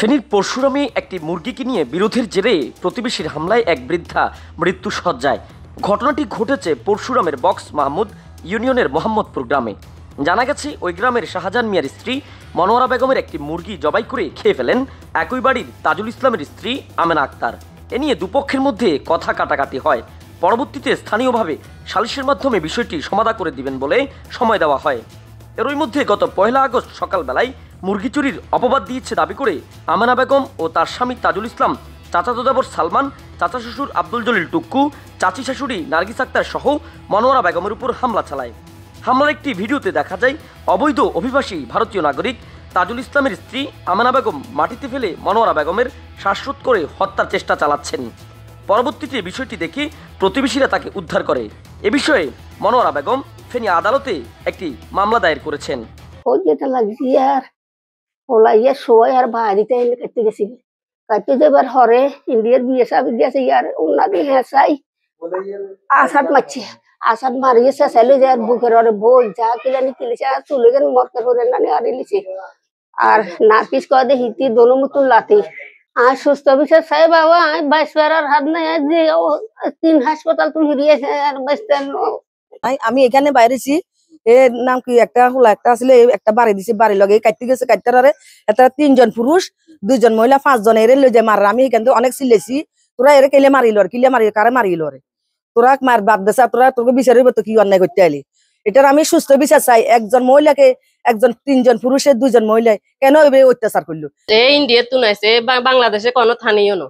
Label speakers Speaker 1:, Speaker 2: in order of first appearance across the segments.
Speaker 1: ফেনীর পরশুরামে একটি মুরগিকে নিয়ে বিরোধের জেরে প্রতিবেশীর হামলায় এক বৃদ্ধা মৃত্যুসজ্জায়। ঘটনাটি ঘটেছে পরশুরামের বক্স মাহমুদ ইউনিয়নের মোহাম্মদপুর গ্রামে। জানা গেছে ওই গ্রামের শাহজাহান মিয়ার স্ত্রী মনোয়ারা বেগমের একটি মুরগি জবাই করে খেয়ে ফেলেন একই বাড়ির তাজুল ইসলামের স্ত্রী আমেনা আক্তার। এ নিয়ে দুপক্ষের মধ্যে কথা কাটাকাটি হয়। পরবর্তীতে স্থানীয়ভাবে সালিশের মাধ্যমে বিষয়টি সমাধা করে দিবেন বলে সময় দেওয়া হয়। এরই মধ্যে গত 1 আগস্ট সকালবেলায় মুরগি চুরির অপবাদ দিয়েছে দাবি করে আমেনা বেগম ও তার স্বামী তাজুল ইসলাম, চাচাতো দেবর সালমান, চাচা শ্বশুর আব্দুল জলিল টুক্কু, চাচি শাশুড়ি নার্গিস আক্তার সহ মনোয়ারা বেগমের উপর হামলা চালায়। হামলার একটি ভিডিওতে দেখা যায় অবৈধ অভিবাসী ভারতীয় নাগরিক তাজুল ইসলামের স্ত্রী আমেনা বেগম মাটিতে ফেলে মনোয়ারা বেগমের শ্বাসরোধ করে হত্যার চেষ্টা চালাচ্ছেন। পরবর্তীতে বিষয়টি দেখে প্রতিবেশীরা তাকে উদ্ধার করে। এ বিষয়ে মনোয়ারা বেগম ফেনী আদালতে একটি মামলা দায়ের করেছেন।
Speaker 2: ইন্ডিয়ার বিয়ে সাবি দিয়েছে ইয়ার উন্নতি হ্যাঁ আসাদ মারছে, আসাদ মারিয়ে শেষাইলে যে বুকের ওরে বই যা কিলানি কিলেছে আর চলে গেল মরতে করে নানি আর লিছে আর নার্কিস কদে হিতি দোনো মতন লাতি আর সুস্থ বিচার চাই বাবা বাইশবার আর হাত নাই যে 3 হাসপাতাল তুমি দিয়েছে আর বাইশতেন।
Speaker 3: আমি এখানে বাইরেছি এর নাম কি একটা হোলা একটা আসলে একটা বাড়ি দিছে, বাড়ি লগে কাটতে গেছে কাটতারে এটা 3 জন পুরুষ 2 জন মহিলা 5 জন এর লই যে মার। আমি এখান থেকে অনেক সিলেছি তোরা এর কেলে মারিল আর কিলে মারি কারে মারিল রে তোরা মার বাদ দেছা তোরা তোকে বিচারিব তো কি অন্যায় করতে আইলি। এটার আমি সুস্থ বিচার চাই। একজন মহিলাকে একজন 3 জন পুরুষের 2 জন মহিলা কেন এভাবে অত্যাচার করলো?
Speaker 4: এই ইন্ডিয়া তুনাইছে বাংলাদেশে কোনো স্থানীয় ন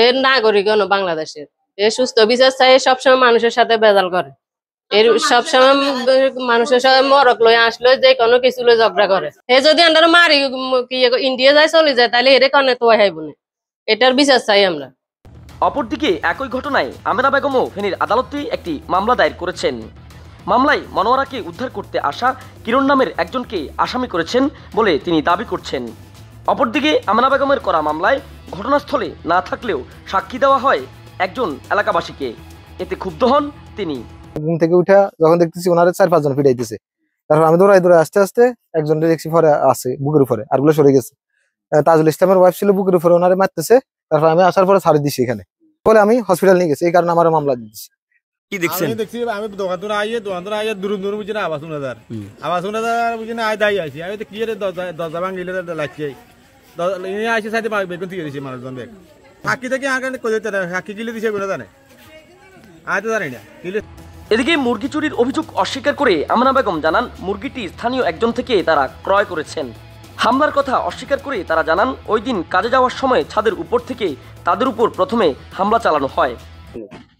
Speaker 4: এর নাগরিক ন বাংলাদেশের এ সুস্থ বিচার চাই। সবসময় মানুষের সাথে বেজাল করে এর সবসময় মানুষের সাথে মরক লই আসলো যে কোনো কিছু লই ঝগড়া করে। এ যদি আমরা মারি কি ইন্ডিয়া যায় চলে যায় তাহলে এর কারণে তো হাইব না, এটার বিচার চাই আমরা।
Speaker 1: অপরদিকে একই ঘটনায় আমেনা বেগমও ফেনীর আদালতে একটি মামলা দায়ের করেছেন। মামলায় মনোয়ারাকে উদ্ধার করতে আসা কিরণ নামের একজনকে আসামি করেছেন বলে তিনি দাবি করছেন। অপরদিকে আমেনা বেগমের করা মামলায় ঘটনাস্থলে না থাকলেও সাক্ষী দেওয়া হয় একজন এলাকাবাসীকে। এতে ক্ষুব্ধ হন তিনি।
Speaker 5: ঘুম থেকে উঠা যখন দেখতেছি ওনারে 4-5 জন পিটাইতেছে, তারপর আমি দৌড়াই আস্তে আস্তে একজন দেখছি পরে আছে বুকের উপরে, আরগুলো সরে গেছে। তাজুল ইসলামের ওয়াইফ ছিল বুকের উপরে, ওনারে মারতেছে। তারপর আমি আসার পরে ছাড়ি দিছি এখানে বলে আমি হসপিটাল নিয়ে গেছি, এই কারণে আমার মামলা দিচ্ছি।
Speaker 1: কি দেখছেন?
Speaker 6: আমি দেখছি আমি দোকান আইয়ে দূর বুঝি না আওয়াজ শোনা যায় বুঝি না আয় দাই আইছি আমি তো কি দরজা ভাঙিলে লাগছে আইসি সাইডে বেগুন থেকে দিছি মানুষজন বেগ সাক্ষী থেকে আর সাক্ষী গিলে দিছে কোনো জানে আয় তো জানি না।
Speaker 1: এদিকে মুরগি চুরির অভিযোগ অস্বীকার করে আমেনা বেগম জানান মুরগিটি স্থানীয় একজন থেকে তারা ক্রয় করেছেন। হামলার কথা অস্বীকার করে তারা জানান ওই দিন কাজে যাওয়ার সময় ছাদের উপর থেকে তাদের উপর প্রথমে হামলা চালানো হয়।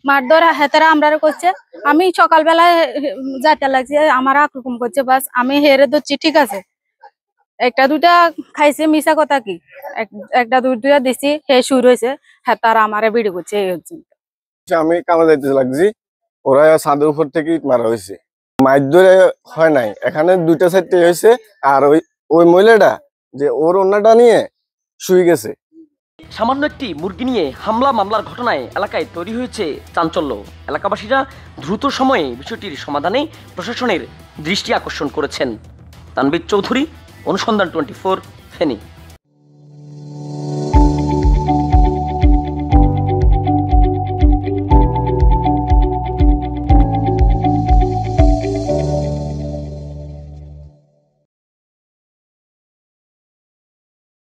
Speaker 7: মারধর হেতারা আমরা করছে, আমি সকালবেলায় যাইতে লাগছে আমার আক্রমণ করছে, বাস আমি হেরে ধরছি ঠিক আছে। একটা দুটা খাইছে মিশা কথা কি একটা দুটা দিছি হে শুরু হয়েছে হেতারা আমারে বিড়ি করছে। এই হচ্ছে
Speaker 8: আমি কামে যাইতে লাগছি, ওরা ছাদের উপর থেকে মারা হয়েছে, মাইর ধরে হয় নাই, এখানে 2টা সাইডে হয়েছে। আর ওই মহিলাটা যে ওর অন্যটা নিয়ে শুয়ে গেছে।
Speaker 1: সামান্য একটি মুরগি নিয়ে হামলা মামলার ঘটনায় এলাকায় তৈরি হয়েছে চাঞ্চল্য। এলাকাবাসীরা দ্রুত সময়ে বিষয়টির সমাধানে প্রশাসনের দৃষ্টি আকর্ষণ করেছেন। তানভীর চৌধুরী, অনুসন্ধান 24, ফেনী।